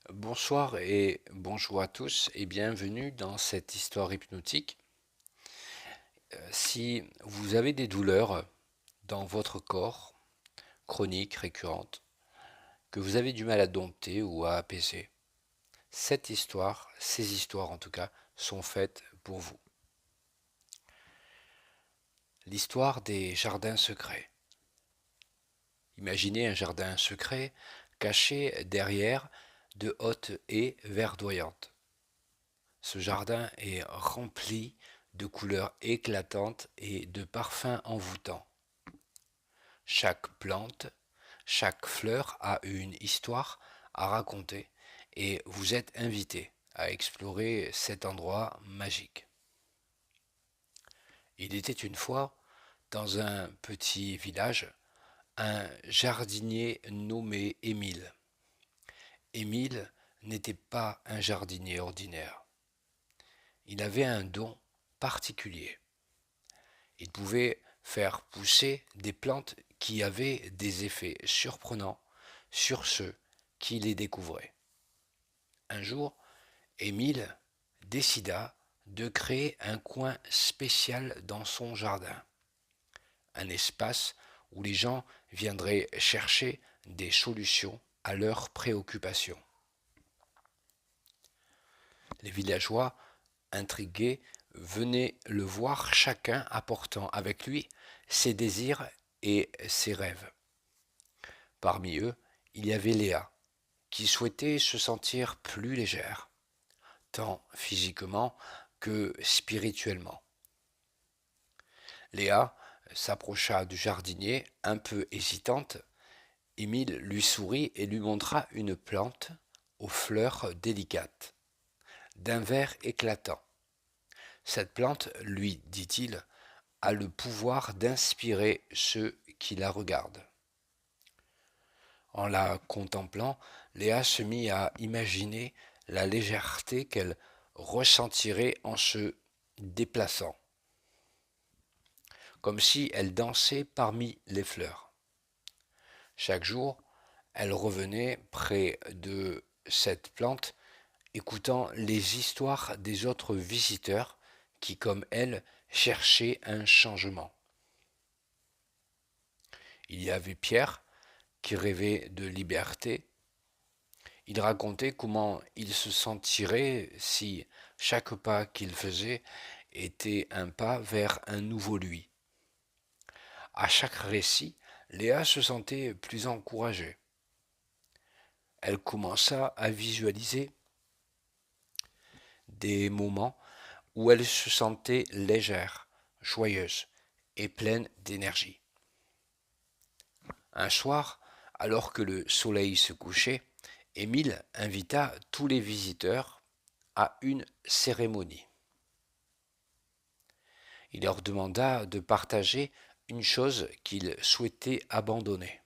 Bonsoir et bonjour à tous et bienvenue dans cette histoire hypnotique. Si vous avez des douleurs dans votre corps, chroniques, récurrentes, que vous avez du mal à dompter ou à apaiser, cette histoire, ces histoires en tout cas, sont faites pour vous. L'histoire des jardins secrets. Imaginez un jardin secret caché derrière de hautes haies verdoyantes. Ce jardin est rempli de couleurs éclatantes et de parfums envoûtants. Chaque plante, chaque fleur a une histoire à raconter et vous êtes invité à explorer cet endroit magique. Il était une fois, dans un petit village, un jardinier nommé Émile. Émile n'était pas un jardinier ordinaire. Il avait un don particulier. Il pouvait faire pousser des plantes qui avaient des effets surprenants sur ceux qui les découvraient. Un jour, Émile décida de créer un coin spécial dans son jardin, un espace où les gens viendraient chercher des solutions à leurs préoccupations. Les villageois, intrigués, venaient le voir chacun apportant avec lui ses désirs et ses rêves. Parmi eux, il y avait Léa, qui souhaitait se sentir plus légère, tant physiquement que spirituellement. Léa s'approcha du jardinier, un peu hésitante. Émile lui sourit et lui montra une plante aux fleurs délicates, d'un vert éclatant. Cette plante, lui dit-il, a le pouvoir d'inspirer ceux qui la regardent. En la contemplant, Léa se mit à imaginer la légèreté qu'elle ressentirait en se déplaçant, comme si elle dansait parmi les fleurs. Chaque jour, elle revenait près de cette plante, écoutant les histoires des autres visiteurs qui, comme elle, cherchaient un changement. Il y avait Pierre, qui rêvait de liberté. Il racontait comment il se sentirait si chaque pas qu'il faisait était un pas vers un nouveau lui. À chaque récit, Léa se sentait plus encouragée. Elle commença à visualiser des moments où elle se sentait légère, joyeuse et pleine d'énergie. Un soir, alors que le soleil se couchait, Émile invita tous les visiteurs à une cérémonie. Il leur demanda de partager une chose qu'ils souhaitaient abandonner.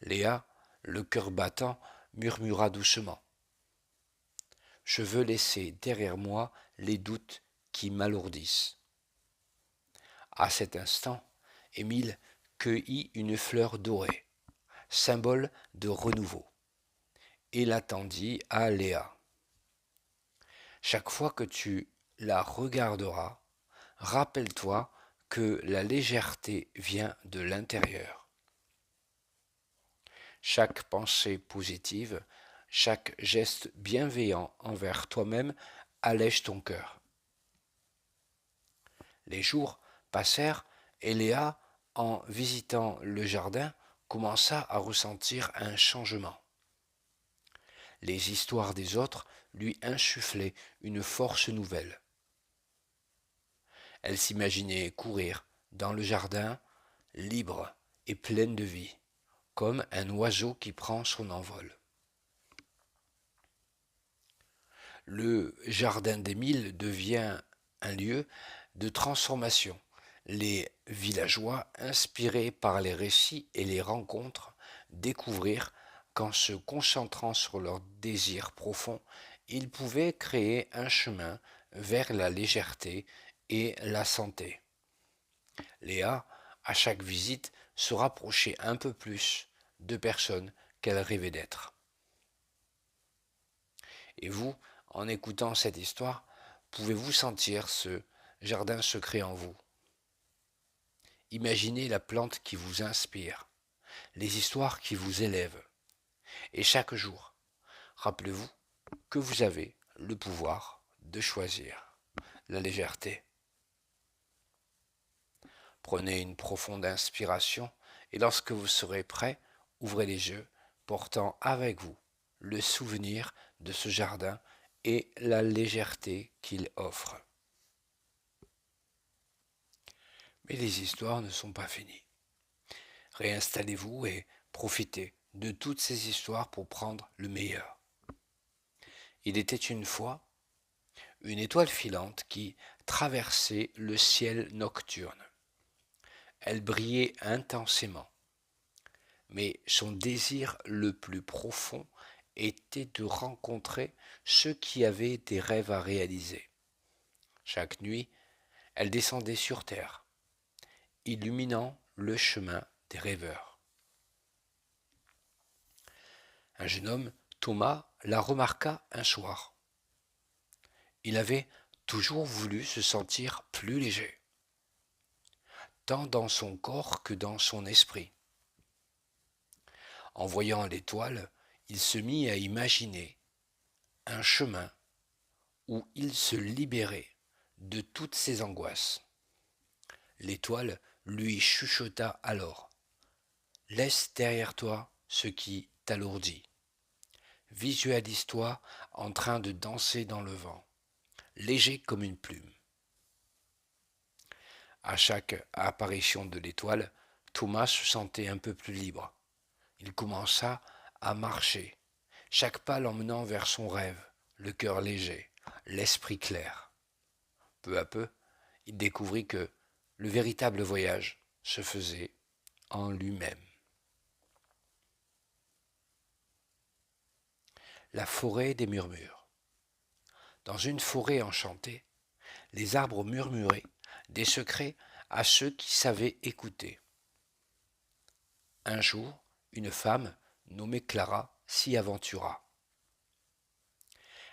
Léa, le cœur battant, murmura doucement. Je veux laisser derrière moi les doutes qui m'alourdissent. À cet instant, Émile cueillit une fleur dorée, symbole de renouveau, et la tendit à Léa. Chaque fois que tu la regarderas, rappelle-toi que la légèreté vient de l'intérieur. Chaque pensée positive, chaque geste bienveillant envers toi-même allège ton cœur. Les jours passèrent et Léa, en visitant le jardin, commença à ressentir un changement. Les histoires des autres lui insufflaient une force nouvelle. Elle s'imaginait courir dans le jardin, libre et pleine de vie, comme un oiseau qui prend son envol. Le jardin d'Émile devient un lieu de transformation. Les villageois, inspirés par les récits et les rencontres, découvrirent qu'en se concentrant sur leurs désirs profonds, ils pouvaient créer un chemin vers la légèreté et la santé. Léa, à chaque visite, se rapprochait un peu plus de personnes qu'elle rêvait d'être. Et vous, en écoutant cette histoire, pouvez-vous sentir ce jardin secret en vous? Imaginez la plante qui vous inspire, les histoires qui vous élèvent. Et chaque jour, rappelez-vous que vous avez le pouvoir de choisir la légèreté. Prenez une profonde inspiration et lorsque vous serez prêt, ouvrez les yeux, portant avec vous le souvenir de ce jardin et la légèreté qu'il offre. Mais les histoires ne sont pas finies. Réinstallez-vous et profitez de toutes ces histoires pour prendre le meilleur. Il était une fois une étoile filante qui traversait le ciel nocturne. Elle brillait intensément, mais son désir le plus profond était de rencontrer ceux qui avaient des rêves à réaliser. Chaque nuit, elle descendait sur terre, illuminant le chemin des rêveurs. Un jeune homme, Thomas, la remarqua un soir. Il avait toujours voulu se sentir plus léger, tant dans son corps que dans son esprit. En voyant l'étoile, il se mit à imaginer un chemin où il se libérait de toutes ses angoisses. L'étoile lui chuchota alors. Laisse derrière toi ce qui t'alourdit. Visualise-toi en train de danser dans le vent, léger comme une plume. À chaque apparition de l'étoile, Thomas se sentait un peu plus libre. Il commença à marcher, chaque pas l'emmenant vers son rêve, le cœur léger, l'esprit clair. Peu à peu, il découvrit que le véritable voyage se faisait en lui-même. La forêt des murmures. Dans une forêt enchantée, les arbres murmuraient des secrets à ceux qui savaient écouter. Un jour, une femme, nommée Clara, s'y aventura.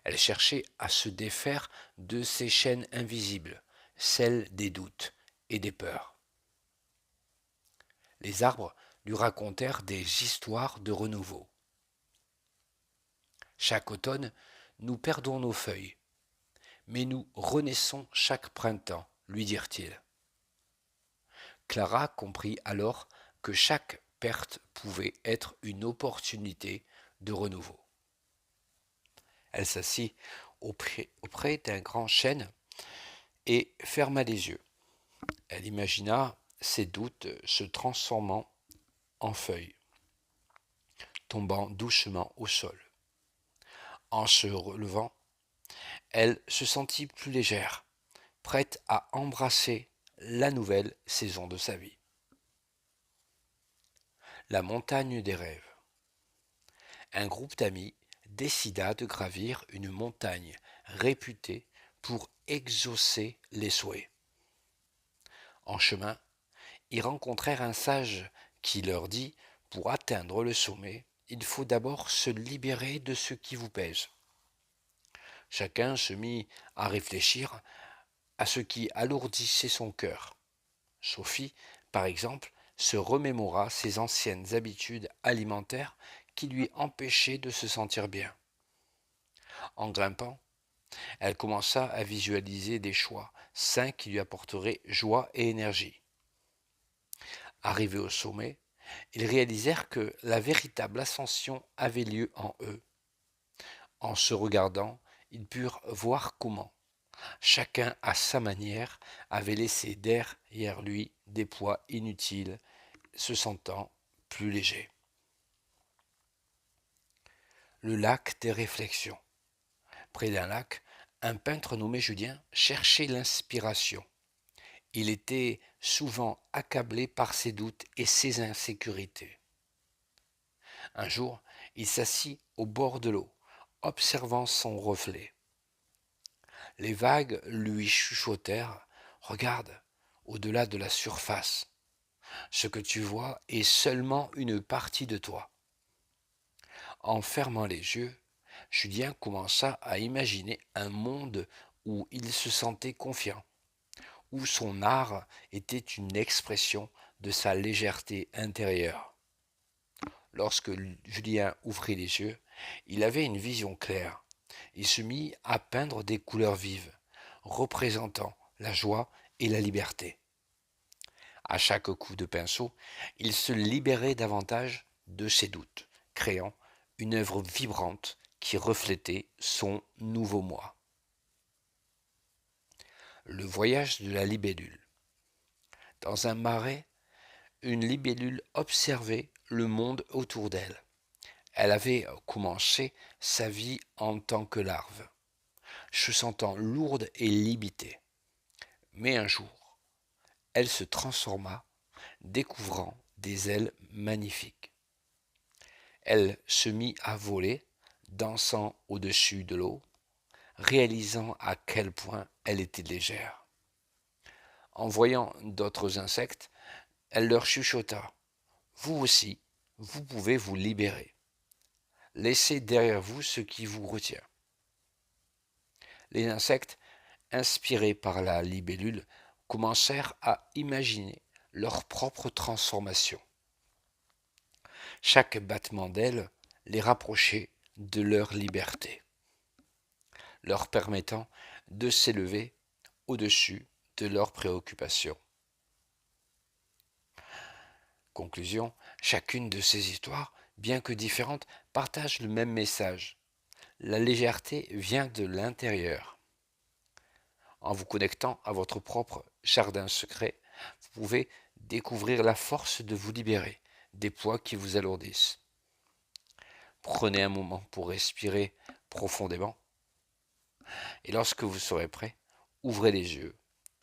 Elle cherchait à se défaire de ces chaînes invisibles, celles des doutes et des peurs. Les arbres lui racontèrent des histoires de renouveau. Chaque automne, nous perdons nos feuilles, mais nous renaissons chaque printemps, lui dirent-ils. Clara comprit alors que chaque perte pouvait être une opportunité de renouveau. Elle s'assit auprès d'un grand chêne et ferma les yeux. Elle imagina ses doutes se transformant en feuilles, tombant doucement au sol. En se relevant, elle se sentit plus légère, prête à embrasser la nouvelle saison de sa vie. La montagne des rêves. Un groupe d'amis décida de gravir une montagne réputée pour exaucer les souhaits. En chemin, ils rencontrèrent un sage qui leur dit « Pour atteindre le sommet, il faut d'abord se libérer de ce qui vous pèse. » Chacun se mit à réfléchir à ce qui alourdissait son cœur. Sophie, par exemple, se remémora ses anciennes habitudes alimentaires qui lui empêchaient de se sentir bien. En grimpant, elle commença à visualiser des choix sains qui lui apporteraient joie et énergie. Arrivés au sommet, ils réalisèrent que la véritable ascension avait lieu en eux. En se regardant, ils purent voir comment, chacun à sa manière, avait laissé derrière lui des poids inutiles, se sentant plus léger. Le lac des réflexions. Près d'un lac, un peintre nommé Julien cherchait l'inspiration. Il était souvent accablé par ses doutes et ses insécurités. Un jour, il s'assit au bord de l'eau, observant son reflet. Les vagues lui chuchotèrent « Regarde, au-delà de la surface, ce que tu vois est seulement une partie de toi. » En fermant les yeux, Julien commença à imaginer un monde où il se sentait confiant, où son art était une expression de sa légèreté intérieure. Lorsque Julien ouvrit les yeux, il avait une vision claire. Il se mit à peindre des couleurs vives, représentant la joie et la liberté. À chaque coup de pinceau, il se libérait davantage de ses doutes, créant une œuvre vibrante qui reflétait son nouveau moi. Le voyage de la libellule. Dans un marais, une libellule observait le monde autour d'elle. Elle avait commencé sa vie en tant que larve, se sentant lourde et limitée. Mais un jour, elle se transforma, découvrant des ailes magnifiques. Elle se mit à voler, dansant au-dessus de l'eau, réalisant à quel point elle était légère. En voyant d'autres insectes, elle leur chuchota. Vous aussi, vous pouvez vous libérer. Laissez derrière vous ce qui vous retient. Les insectes, inspirés par la libellule, commencèrent à imaginer leur propre transformation. Chaque battement d'aile les rapprochait de leur liberté, leur permettant de s'élever au-dessus de leurs préoccupations. Conclusion, chacune de ces histoires, bien que différentes, partage le même message. La légèreté vient de l'intérieur. En vous connectant à votre propre jardin secret, vous pouvez découvrir la force de vous libérer des poids qui vous alourdissent. Prenez un moment pour respirer profondément et lorsque vous serez prêt, ouvrez les yeux,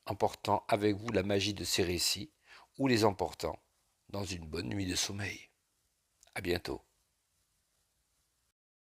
emportant avec vous la magie de ces récits ou les emportant dans une bonne nuit de sommeil. À bientôt.